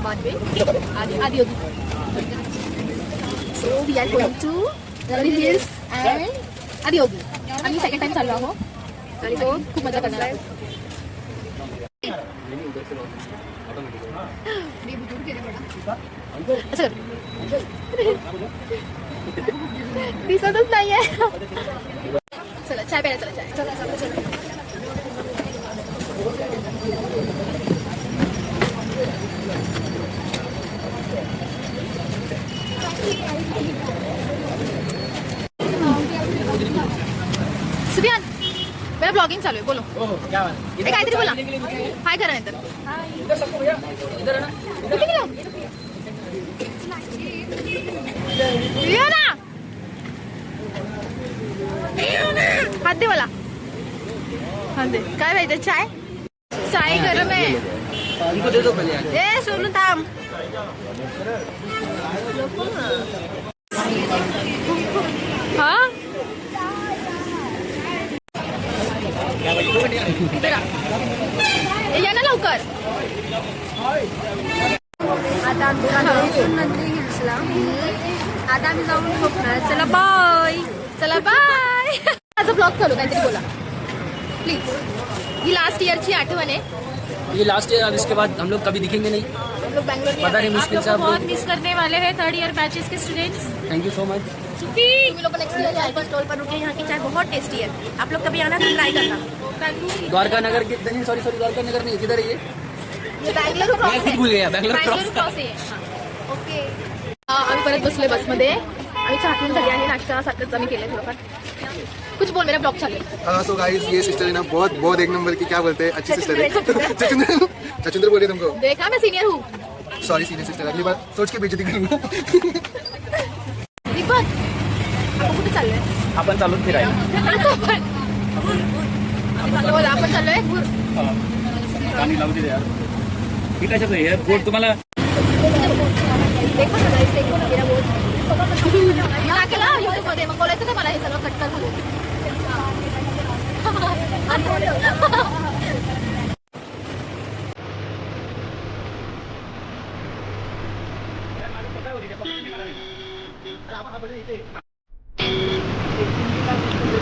बाद में आदि होगी. So we are going to Nandi Hills and आदि होगी. आम्ही सेकंड टाइम चाललो आहोत आणि तो खूप मजा करणार आहोत. दिसतच नाहीये. चला चाय प्यायला चला. चाय चला. सुफियान मेरा ब्लॉगिंग चालू है. बोलो काहीतरी बोला. हाय करा नंतर. हात दे मला. हात दे. काय पाहिजे? चाय गरम आहे. ए सोनू थांब. हा या ना लवकर. आता आम्ही नंदी हिल्सला आता आम्ही जाऊन झोपणार. चला बाय. माझा ब्लॉग चालू. काहीतरी बोला प्लीज. ही लास्ट ईयरची आठवण आहे. ये लास्ट ईयर, इसके बाद हम लोग कभी दिखेंगे नहीं. हम लोग बैंगलोर पता नहीं मुश्किल से आप बहुत लोग. मिस करने वाले हैं third year batches K students. Thank you so much. तुम्ही लोग नेक्स्ट ईयर चाय पर स्टॉल पर रुके. यहाँ की चाय बहुत टेस्टी है. आप लोग कभी आना तो ट्राई करना. द्वारका नगर के नहीं, सॉरी द्वारका नगर नहीं, किधर है ये? बँगलोर मैं खुद भूल गया. बैंगलोर क्रॉस. क्रॉस आहे. ओके. आम्ही परत बसले बसमध्ये. आम्ही चहा पिऊन झाली आणि नाश्ता सारखंच आम्ही केलं थोडंफार. कुछ बोल. मेरा ब्लॉग चालू है. सो गाइस ये सिस्टर है ना बहुत एक नंबर की. क्या बोलते हैं, अच्छी सिस्टर है. चचुंदर बोलिए तुमको. देखा मैं सीनियर हूँ. सॉरी सीनियर सिस्टर, अगली बार सोच के बेइज्जती करूंगा. दीपक आपण कुठे चाललोय? आपण चालू फिरायला. आपण चाललोय गाणी लावू दे यार. ही कशाचं हे बोर्ड तुम्हाला देखो ना मेरा बोर्ड केला YouTube मध्ये. मग बोलायचं का मला हे सगळं कट कर म्हणून.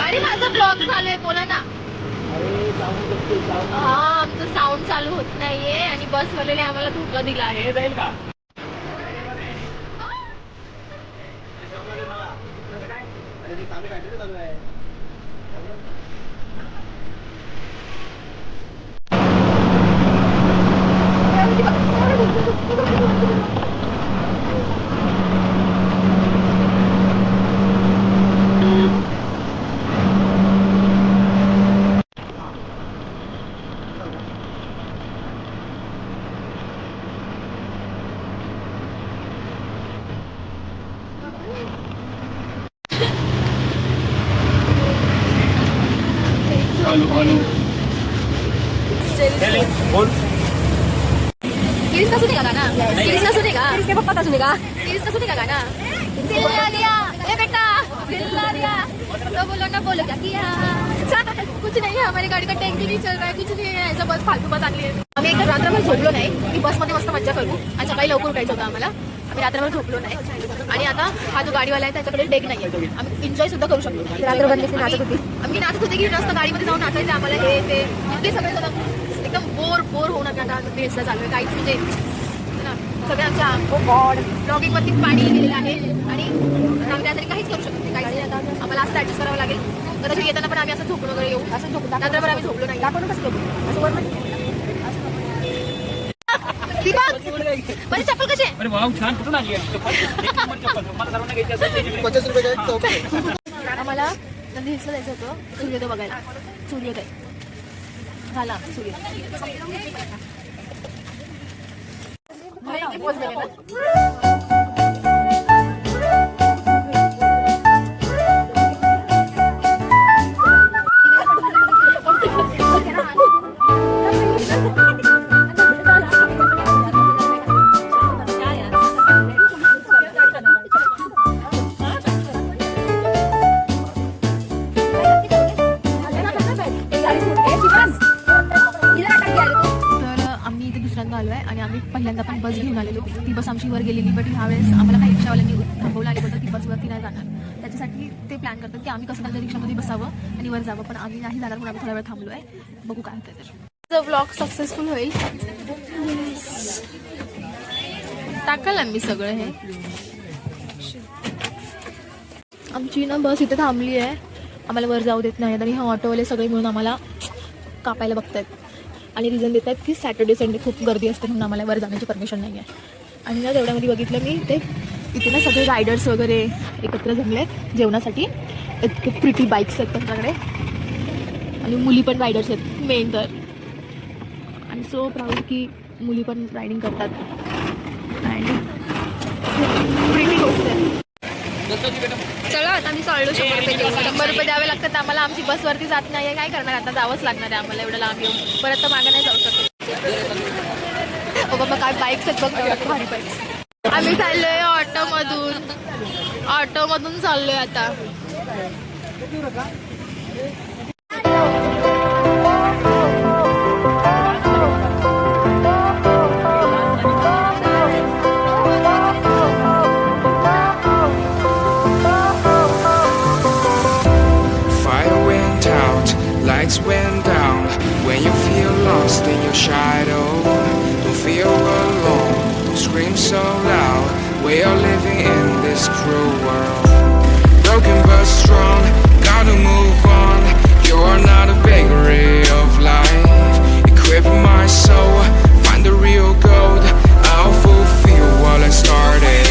अरे माझा ब्लॉग चालू आहे. बोला ना. हा आमचं साऊंड चालू होत नाहीये आणि बस वाल्याने आम्हाला धोका दिला आहे. जाईल का? बोल. किरीस का सुनेगा गाना? किरीस का सुनेगा? किसके पप्पा का सुनेगा? किरीस का सुनेगा गाना? दिला दिया ए बेटा दिला दिया तो बोलो क्या किया. कुछ नहीं है. हमारी गाड़ी का टैंक भी नहीं चल रहा है. कुछ नहीं है. ऐसा बस फालतू बस आणली आहे. आम्ही एक रात्रभर झोपलो नाही की बसमध्ये मस्त मज्जा करू आणि सकाळी लवकर उठायचं होतं आम्हाला. आम्ही रात्रभर झोपलो नाही आणि आता हा जो गाडीवाला आहे त्याच्याकडे डेक नाही आहे. आम्ही एन्जॉय सुद्धा करू शकतो. आम्ही नाचत होते की मस्त गाडीमध्ये जाऊन नाचायचं आम्हाला. हे ते इतके सगळे सगळं एकदम बोर होणार का. आता रेसला चालू आहे. काहीच म्हणजे सगळ्या आमच्या ब्लॉगिंग वरती पाणी गेलेलं आहे आणि आम्ही त्यासाठी काहीच करू शकत नाही. काहीच नाही. आता आम्हाला असं ऍडजस्ट करावं लागेल. कदाचित येताना पण आम्ही असं झोपून वगैरे येऊ. असं झोपून रात्रभर आम्ही झोपलो नाही. आपण कसं झोपू असं वर दीपक माझी चप्पल कशी आहे? अरे वाव छान. कुठून आली आहे चप्पल? मला सर्वांना घ्यायची असेल 50 रुपये का एक चौक. आम्हाला नंदी हिल्सला जायचं होतं सूर्योदय बघायला. सूर्योदय झाला. सूर्योदय पहिल्यांदा आपण बस घेऊन आलेलो, ती बस आमची वर गेलेली, बट ह्यावेळेस आम्हाला काही रिक्षावाल्यांनी थांबवलं आणि बोलतं ती बसवरती नाही जाणार. त्याच्यासाठी ते प्लॅन करतात की आम्ही कसं त्यांच्या रिक्षामध्ये बसावं आणि वर जावं, पण आम्ही नाही जाणार म्हणून आम्ही थोडा वेळ थांबलो आहे. बघू काय होतं तर ब्लॉग सक्सेसफुल होईल. टाकाल मी सगळं हे. आमची ना बस इथे थांबली आहे, आम्हाला वर जाऊ देत नाही आणि हा ऑटोवाले सगळे मिळून आम्हाला कापायला बघतायत आणि रिझन देत आहेत की सॅटर्डे संडे खूप गर्दी असते म्हणून आम्हाला वर जाण्याची परमिशन नाही आहे. आणि ना तेवढ्यामध्ये बघितलं मी इथे ना सगळे रायडर्स वगैरे एकत्र जमले आहेत जेवणासाठी. इतके प्रिटी बाईक्स आहेत त्यांच्याकडे आणि मुली पण रायडर्स आहेत मेन तर. आणि सो प्राऊड की मुली पण रायडिंग करतात आणि प्रिटी गोष्ट आहे. चला आता आम्ही चाललो 100 रुपये घेऊन. 100 रुपये द्यावे लागतात आम्हाला, आमची बसवरती जात नाही आहे. काय करणार आता, जावंच लागणार आहे आम्हाला एवढं लांब येऊन. परत तर मागं नाही जाऊ शकत. ओ बाबा काय बाईक्स आहेत बघ, भारी बाईक्स. आम्ही चाललोय ऑटोमधून चाललोय आता. Lights went down when you feel lost in your shadow. Don't feel alone, don't scream so loud. We are living in this cruel world. Broken but strong, gotta move on. You are not a bakery of life. Equip my soul, find the real gold. I'll fulfill what I started.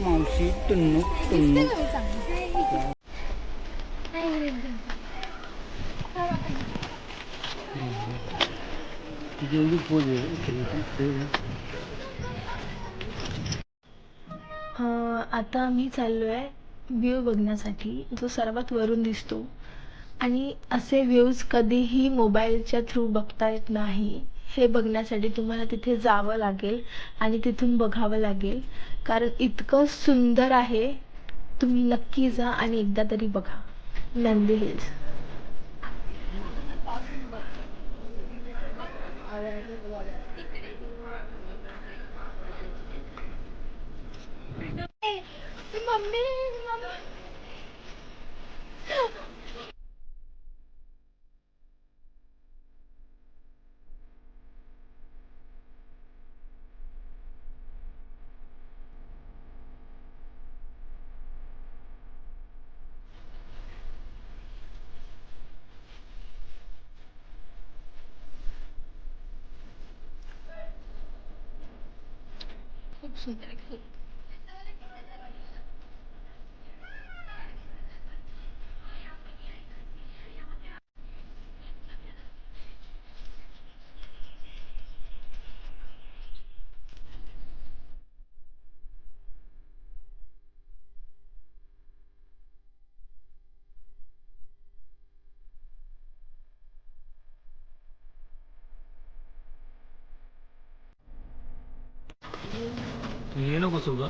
मावशी टुन्नुक टुन्नुक जेवढी pose आता आम्ही चाललो आहे view बघण्यासाठी जो सर्वात वरून दिसतो आणि असे व्ह्यूज कधीही मोबाईलच्या थ्रू बघता येत नाही. हे बघण्यासाठी तुम्हाला तिथे जावं लागेल आणि तिथून बघावं लागेल कारण इतकं सुंदर आहे. तुम्ही नक्की जा आणि एकदा तरी बघा नंदी हिल्स. मम्मी खूप सुंदर आहे खूप. हे नको सुद्धा